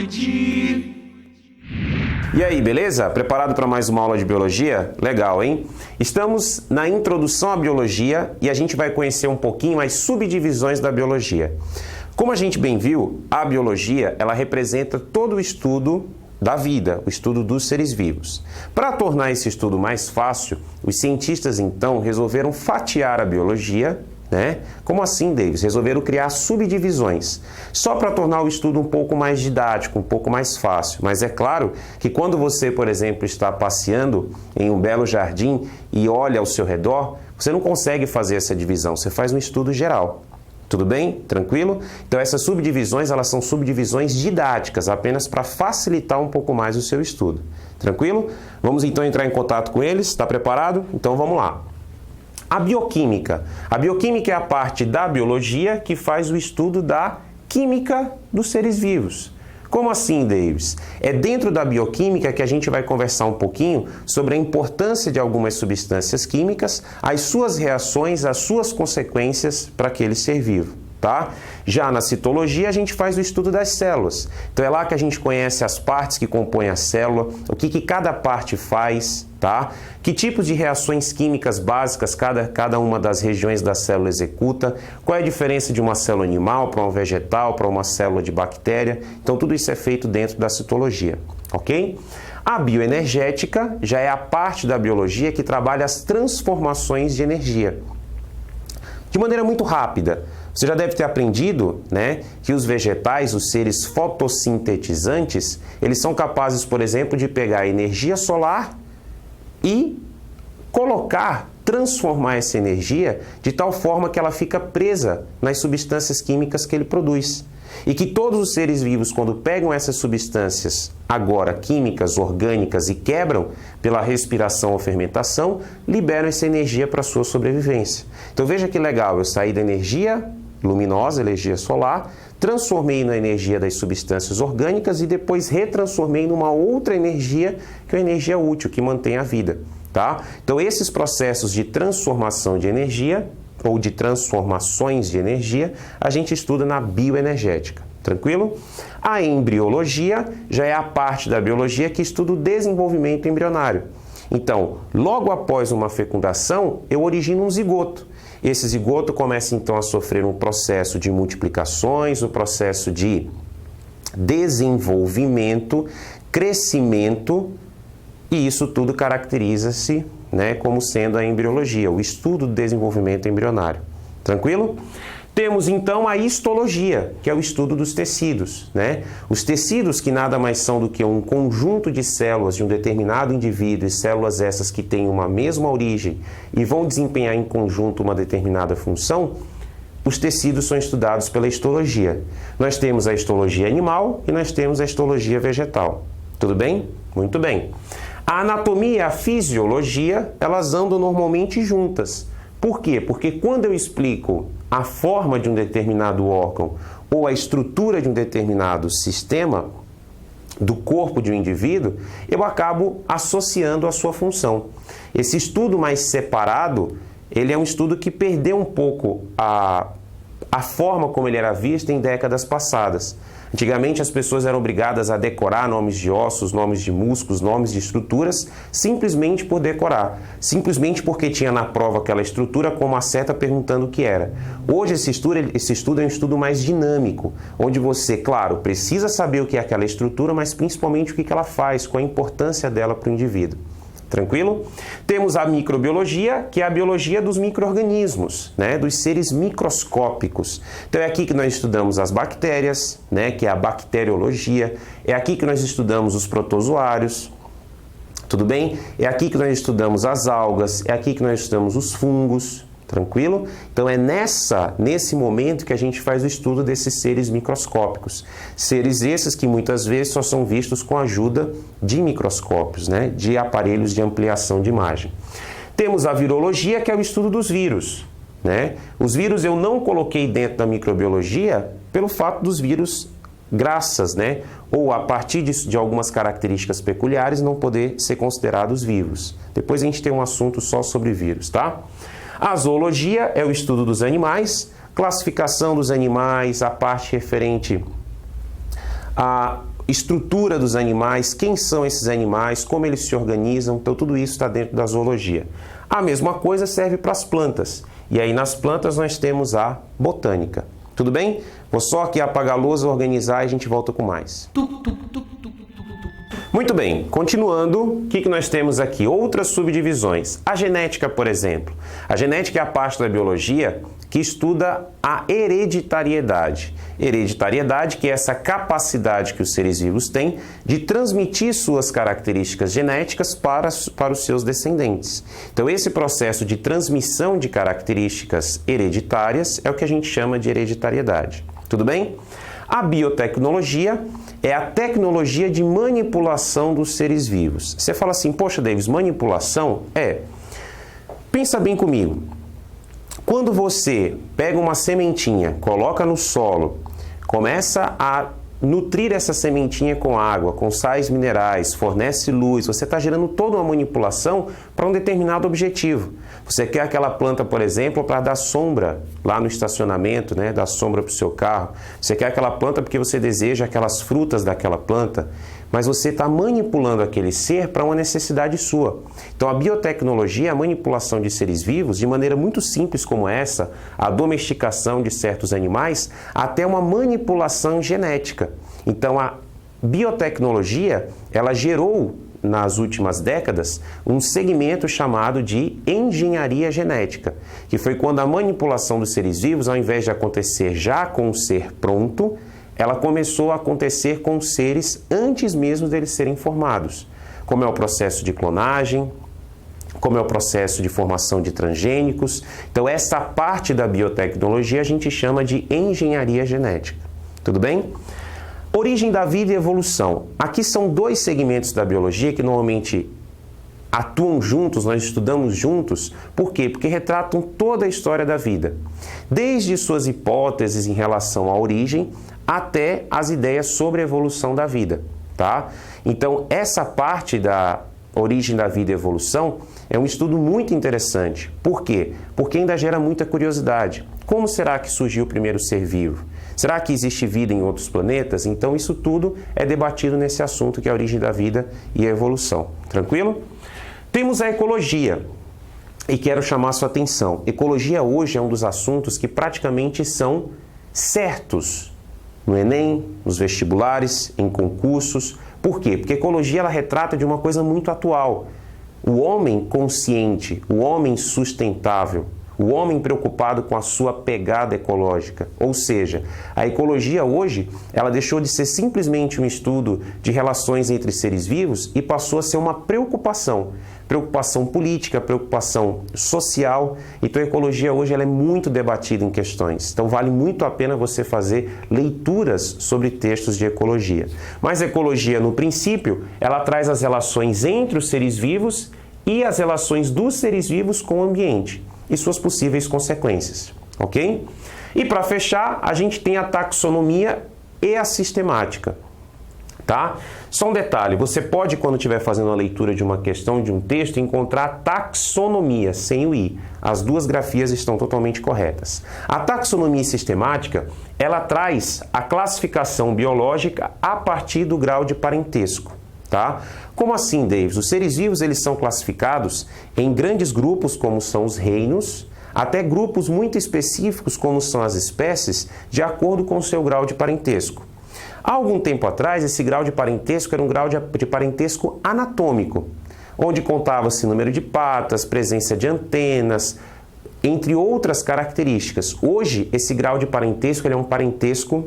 Saúde. E aí, beleza? Preparado para mais uma aula de biologia? Legal, hein? Estamos na introdução à biologia e a gente vai conhecer um pouquinho as subdivisões da biologia. Como a gente bem viu, a biologia, ela representa todo o estudo da vida, o estudo dos seres vivos. Para tornar esse estudo mais fácil, os cientistas então resolveram fatiar a biologia, né? Como assim, Davis? Resolveram criar subdivisões, só para tornar o estudo um pouco mais didático, um pouco mais fácil. Mas é claro que quando você, por exemplo, está passeando em um belo jardim e olha ao seu redor, você não consegue fazer essa divisão, você faz um estudo geral. Tudo bem? Tranquilo? Então essas subdivisões, elas são subdivisões didáticas, apenas para facilitar um pouco mais o seu estudo. Tranquilo? Vamos então entrar em contato com eles. Está preparado? Então vamos lá. A bioquímica. A bioquímica é a parte da biologia que faz o estudo da química dos seres vivos. Como assim, Davis? É dentro da bioquímica que a gente vai conversar um pouquinho sobre a importância de algumas substâncias químicas, as suas reações, as suas consequências para aquele ser vivo, tá? Já na citologia, a gente faz o estudo das células. Então é lá que a gente conhece as partes que compõem a célula, o que cada parte faz, tá? Que tipos de reações químicas básicas cada uma das regiões da célula executa, qual é a diferença de uma célula animal para uma vegetal, para uma célula de bactéria. Então tudo isso é feito dentro da citologia, ok? A bioenergética já é a parte da biologia que trabalha as transformações de energia. De maneira muito rápida, você já deve ter aprendido, né, que os vegetais, os seres fotossintetizantes, eles são capazes, por exemplo, de pegar a energia solar e transformar essa energia de tal forma que ela fica presa nas substâncias químicas que ele produz. E que todos os seres vivos, quando pegam essas substâncias, agora químicas, orgânicas, e quebram pela respiração ou fermentação, liberam essa energia para a sua sobrevivência. Então veja que legal, eu saí da energia luminosa, energia solar, transformei na energia das substâncias orgânicas e depois retransformei numa outra energia, que é a energia útil, que mantém a vida, tá? Então esses processos de transformação de energia ou de transformações de energia, a gente estuda na bioenergética, tranquilo? A embriologia já é a parte da biologia que estuda o desenvolvimento embrionário. Então, logo após uma fecundação, eu origino um zigoto. Esse zigoto começa então a sofrer um processo de multiplicações, um processo de desenvolvimento, crescimento, e isso tudo caracteriza-se, né, como sendo a embriologia, o estudo do desenvolvimento embrionário. Tranquilo? Temos então a histologia, que é o estudo dos tecidos, né? Os tecidos, que nada mais são do que um conjunto de células de um determinado indivíduo, e células essas que têm uma mesma origem e vão desempenhar em conjunto uma determinada função, os tecidos são estudados pela histologia. Nós temos a histologia animal e nós temos a histologia vegetal. Tudo bem? Muito bem. A anatomia e a fisiologia, elas andam normalmente juntas. Por quê? Porque quando eu explico a forma de um determinado órgão ou a estrutura de um determinado sistema do corpo de um indivíduo, eu acabo associando a sua função. Esse estudo mais separado, ele é um estudo que perdeu um pouco a forma como ele era visto em décadas passadas. Antigamente as pessoas eram obrigadas a decorar nomes de ossos, nomes de músculos, nomes de estruturas, simplesmente por decorar. Simplesmente porque tinha na prova aquela estrutura com uma seta perguntando o que era. Hoje esse estudo é um estudo mais dinâmico, onde você, claro, precisa saber o que é aquela estrutura, mas principalmente o que ela faz, qual a importância dela para o indivíduo. Tranquilo? Temos a microbiologia, que é a biologia dos micro-organismos, né? Dos seres microscópicos. Então é aqui que nós estudamos as bactérias, né? Que é a bacteriologia. É aqui que nós estudamos os protozoários. Tudo bem? É aqui que nós estudamos as algas, é aqui que nós estudamos os fungos. Tranquilo? Então é nesse momento que a gente faz o estudo desses seres microscópicos. Seres esses que muitas vezes só são vistos com a ajuda de microscópios, né? De aparelhos de ampliação de imagem. Temos a virologia, que é o estudo dos vírus, né? Os vírus eu não coloquei dentro da microbiologia pelo fato dos vírus, graças, né? Ou a partir de algumas características peculiares, não poder ser considerados vivos. Depois a gente tem um assunto só sobre vírus, tá? A zoologia é o estudo dos animais, classificação dos animais, a parte referente a estrutura dos animais, quem são esses animais, como eles se organizam, então tudo isso está dentro da zoologia. A mesma coisa serve para as plantas, e aí nas plantas nós temos a botânica. Tudo bem? Vou só aqui apagar a lousa, organizar e a gente volta com mais. Muito bem, continuando, o que nós temos aqui? Outras subdivisões. A genética, por exemplo. A genética é a parte da biologia que estuda a hereditariedade. Hereditariedade, que é essa capacidade que os seres vivos têm de transmitir suas características genéticas para os seus descendentes. Então, esse processo de transmissão de características hereditárias é o que a gente chama de hereditariedade. Tudo bem? A biotecnologia é a tecnologia de manipulação dos seres vivos. Você fala assim, poxa, Davis, manipulação? Pensa bem comigo. Quando você pega uma sementinha, coloca no solo, começa a nutrir essa sementinha com água, com sais minerais, fornece luz, você está gerando toda uma manipulação para um determinado objetivo. Você quer aquela planta, por exemplo, para dar sombra lá no estacionamento, né? Dar sombra para o seu carro. Você quer aquela planta porque você deseja aquelas frutas daquela planta, mas você está manipulando aquele ser para uma necessidade sua. Então a biotecnologia é a manipulação de seres vivos de maneira muito simples como essa, a domesticação de certos animais, até uma manipulação genética. Então a biotecnologia, ela gerou nas últimas décadas, um segmento chamado de engenharia genética, que foi quando a manipulação dos seres vivos, ao invés de acontecer já com o ser pronto, ela começou a acontecer com os seres antes mesmo deles serem formados, como é o processo de clonagem, como é o processo de formação de transgênicos. Então, essa parte da biotecnologia a gente chama de engenharia genética. Tudo bem? Origem da vida e evolução. Aqui são dois segmentos da biologia que normalmente atuam juntos, nós estudamos juntos. Por quê? Porque retratam toda a história da vida. Desde suas hipóteses em relação à origem até as ideias sobre a evolução da vida, tá? Então, essa parte da origem da vida e evolução é um estudo muito interessante. Por quê? Porque ainda gera muita curiosidade. Como será que surgiu o primeiro ser vivo? Será que existe vida em outros planetas? Então, isso tudo é debatido nesse assunto que é a origem da vida e a evolução. Tranquilo? Temos a ecologia. E quero chamar a sua atenção. Ecologia hoje é um dos assuntos que praticamente são certos no Enem, nos vestibulares, em concursos. Por quê? Porque a ecologia ela retrata de uma coisa muito atual. O homem consciente, o homem sustentável, o homem preocupado com a sua pegada ecológica. Ou seja, a ecologia hoje, ela deixou de ser simplesmente um estudo de relações entre seres vivos e passou a ser uma preocupação. Preocupação política, preocupação social. Então a ecologia hoje ela é muito debatida em questões. Então vale muito a pena você fazer leituras sobre textos de ecologia. Mas a ecologia, no princípio, ela traz as relações entre os seres vivos e as relações dos seres vivos com o ambiente e suas possíveis consequências, ok? E para fechar, a gente tem a taxonomia e a sistemática, tá? Só um detalhe, você pode, quando estiver fazendo a leitura de uma questão, de um texto, encontrar taxonomia, sem o i. As duas grafias estão totalmente corretas. A taxonomia sistemática, ela traz a classificação biológica a partir do grau de parentesco. Tá? Como assim, Davis? Os seres vivos eles são classificados em grandes grupos, como são os reinos, até grupos muito específicos, como são as espécies, de acordo com o seu grau de parentesco. Há algum tempo atrás, esse grau de parentesco era um grau de parentesco anatômico, onde contava-se número de patas, presença de antenas, entre outras características. Hoje, esse grau de parentesco ele é um parentesco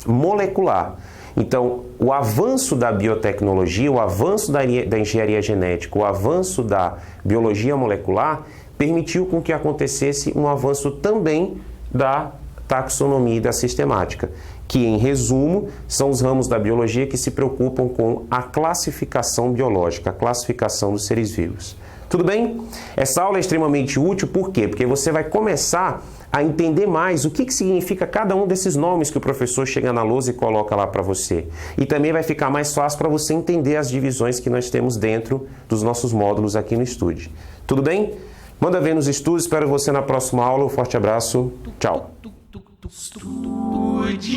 molecular. Então, o avanço da biotecnologia, o avanço da engenharia genética, o avanço da biologia molecular, permitiu com que acontecesse um avanço também da taxonomia e da sistemática, que, em resumo, são os ramos da biologia que se preocupam com a classificação biológica, a classificação dos seres vivos. Tudo bem? Essa aula é extremamente útil, por quê? Porque você vai começar a entender mais o que significa cada um desses nomes que o professor chega na lousa e coloca lá para você. E também vai ficar mais fácil para você entender as divisões que nós temos dentro dos nossos módulos aqui no Estude. Tudo bem? Manda ver nos estudos, espero você na próxima aula. Um forte abraço, tchau! Estude.